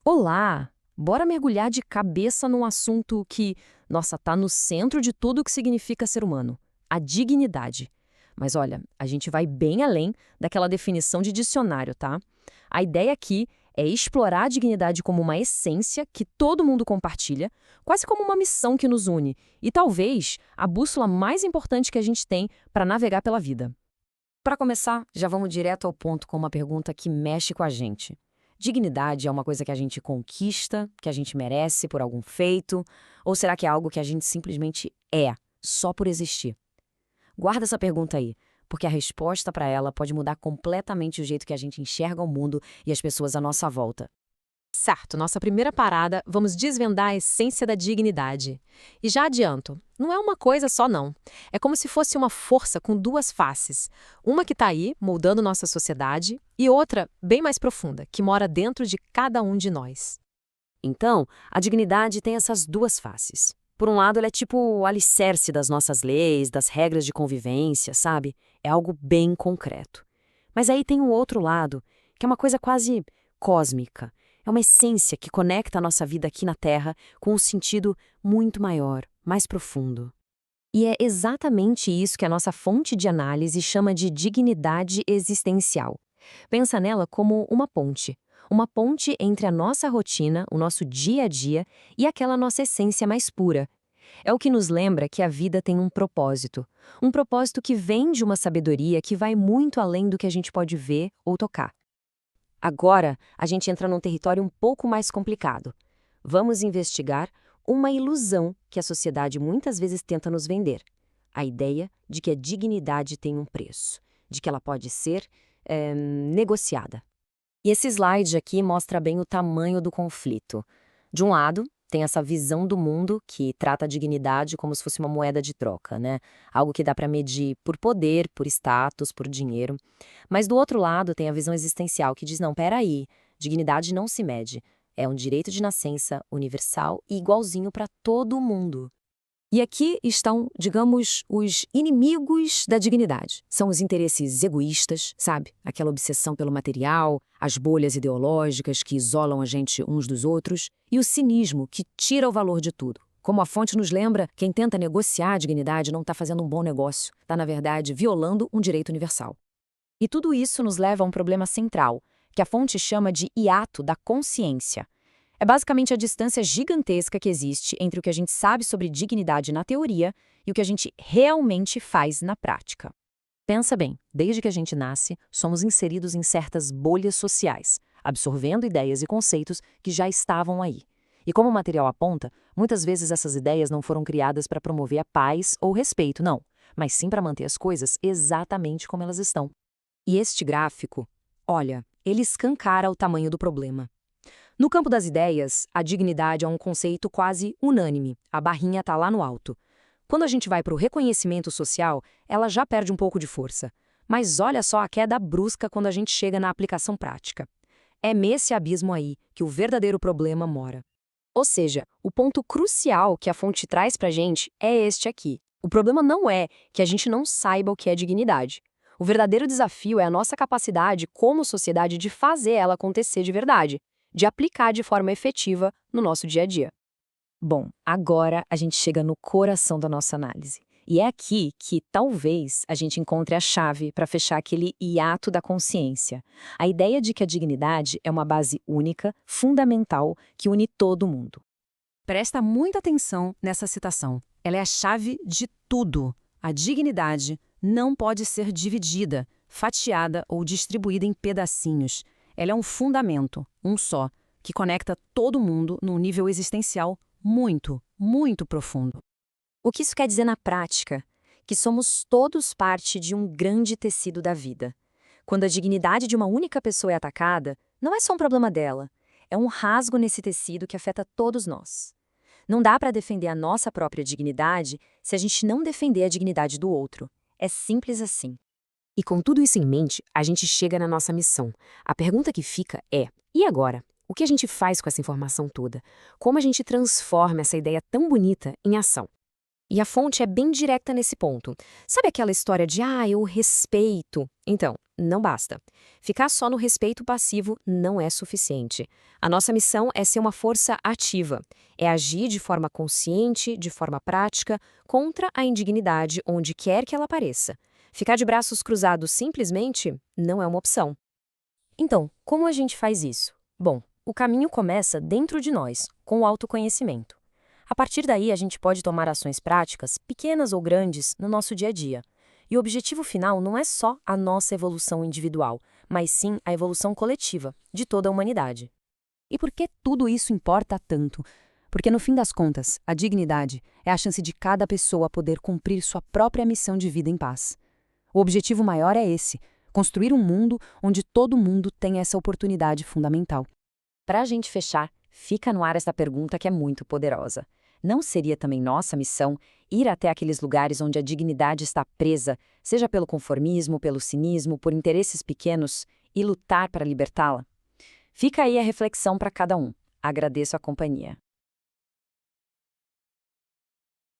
Olá! Bora mergulhar de cabeça num assunto que, nossa, tá no centro de tudo o que significa ser humano: a dignidade. Mas olha, a gente vai bem além daquela definição de dicionário, tá? A ideia aqui é explorar a dignidade como uma essência que todo mundo compartilha, quase como uma missão que nos une, e talvez a bússola mais importante que a gente tem para navegar pela vida. Para começar, já vamos direto ao ponto com uma pergunta que mexe com a gente. Dignidade é uma coisa que a gente conquista, que a gente merece por algum feito, ou será que é algo que a gente simplesmente é, só por existir? Guarda essa pergunta aí, porque a resposta para ela pode mudar completamente o jeito que a gente enxerga o mundo e as pessoas à nossa volta. Certo, nossa primeira parada, vamos desvendar a essência da dignidade. E já adianto, não é uma coisa só não. É como se fosse uma força com duas faces. Uma que está aí, moldando nossa sociedade, e outra, bem mais profunda, que mora dentro de cada um de nós. Então, a dignidade tem essas duas faces. Por um lado, ela é tipo o alicerce das nossas leis, das regras de convivência, sabe? É algo bem concreto. Mas aí tem o outro lado, que é uma coisa quase cósmica. É uma essência que conecta a nossa vida aqui na Terra com um sentido muito maior, mais profundo. E é exatamente isso que a nossa fonte de análise chama de dignidade existencial. Pensa nela como uma ponte. Uma ponte entre a nossa rotina, o nosso dia a dia e aquela nossa essência mais pura. É o que nos lembra que a vida tem um propósito. Um propósito que vem de uma sabedoria que vai muito além do que a gente pode ver ou tocar. Agora, a gente entra num território um pouco mais complicado. Vamos investigar uma ilusão que a sociedade muitas vezes tenta nos vender. A ideia de que a dignidade tem um preço, de que ela pode ser negociada. E esse slide aqui mostra bem o tamanho do conflito. De um lado, tem essa visão do mundo que trata a dignidade como se fosse uma moeda de troca, né? Algo que dá para medir por poder, por status, por dinheiro. Mas do outro lado, tem a visão existencial que diz: não, peraí, dignidade não se mede. É um direito de nascença universal e igualzinho para todo mundo. E aqui estão, digamos, os inimigos da dignidade. São os interesses egoístas, sabe? Aquela obsessão pelo material, as bolhas ideológicas que isolam a gente uns dos outros, e o cinismo que tira o valor de tudo. Como a fonte nos lembra, quem tenta negociar a dignidade não está fazendo um bom negócio, está, na verdade, violando um direito universal. E tudo isso nos leva a um problema central, que a fonte chama de hiato da consciência. É basicamente a distância gigantesca que existe entre o que a gente sabe sobre dignidade na teoria e o que a gente realmente faz na prática. Pensa bem, desde que a gente nasce, somos inseridos em certas bolhas sociais, absorvendo ideias e conceitos que já estavam aí. E como o material aponta, muitas vezes essas ideias não foram criadas para promover a paz ou o respeito, não, mas sim para manter as coisas exatamente como elas estão. E este gráfico, olha, ele escancara o tamanho do problema. No campo das ideias, a dignidade é um conceito quase unânime, a barrinha está lá no alto. Quando a gente vai para o reconhecimento social, ela já perde um pouco de força. Mas olha só a queda brusca quando a gente chega na aplicação prática. É nesse abismo aí que o verdadeiro problema mora. Ou seja, o ponto crucial que a fonte traz para a gente é este aqui. O problema não é que a gente não saiba o que é dignidade. O verdadeiro desafio é a nossa capacidade como sociedade de fazer ela acontecer de verdade, de aplicar de forma efetiva no nosso dia a dia. Bom, agora a gente chega no coração da nossa análise. E é aqui que, talvez, a gente encontre a chave para fechar aquele hiato da consciência. A ideia de que a dignidade é uma base única, fundamental, que une todo mundo. Presta muita atenção nessa citação. Ela é a chave de tudo. A dignidade não pode ser dividida, fatiada ou distribuída em pedacinhos. Ela é um fundamento, um só, que conecta todo mundo num nível existencial muito, muito profundo. O que isso quer dizer na prática? Que somos todos parte de um grande tecido da vida. Quando a dignidade de uma única pessoa é atacada, não é só um problema dela, é um rasgo nesse tecido que afeta todos nós. Não dá para defender a nossa própria dignidade se a gente não defender a dignidade do outro. É simples assim. E com tudo isso em mente, a gente chega na nossa missão. A pergunta que fica é: e agora? O que a gente faz com essa informação toda? Como a gente transforma essa ideia tão bonita em ação? E a fonte é bem direta nesse ponto. Sabe aquela história de, eu respeito? Então, não basta. Ficar só no respeito passivo não é suficiente. A nossa missão é ser uma força ativa. É agir de forma consciente, de forma prática, contra a indignidade onde quer que ela apareça. Ficar de braços cruzados simplesmente não é uma opção. Então, como a gente faz isso? Bom, o caminho começa dentro de nós, com o autoconhecimento. A partir daí, a gente pode tomar ações práticas, pequenas ou grandes, no nosso dia a dia. E o objetivo final não é só a nossa evolução individual, mas sim a evolução coletiva, de toda a humanidade. E por que tudo isso importa tanto? Porque, no fim das contas, a dignidade é a chance de cada pessoa poder cumprir sua própria missão de vida em paz. O objetivo maior é esse: construir um mundo onde todo mundo tenha essa oportunidade fundamental. Para a gente fechar, fica no ar essa pergunta que é muito poderosa. Não seria também nossa missão ir até aqueles lugares onde a dignidade está presa, seja pelo conformismo, pelo cinismo, por interesses pequenos, e lutar para libertá-la? Fica aí a reflexão para cada um. Agradeço a companhia.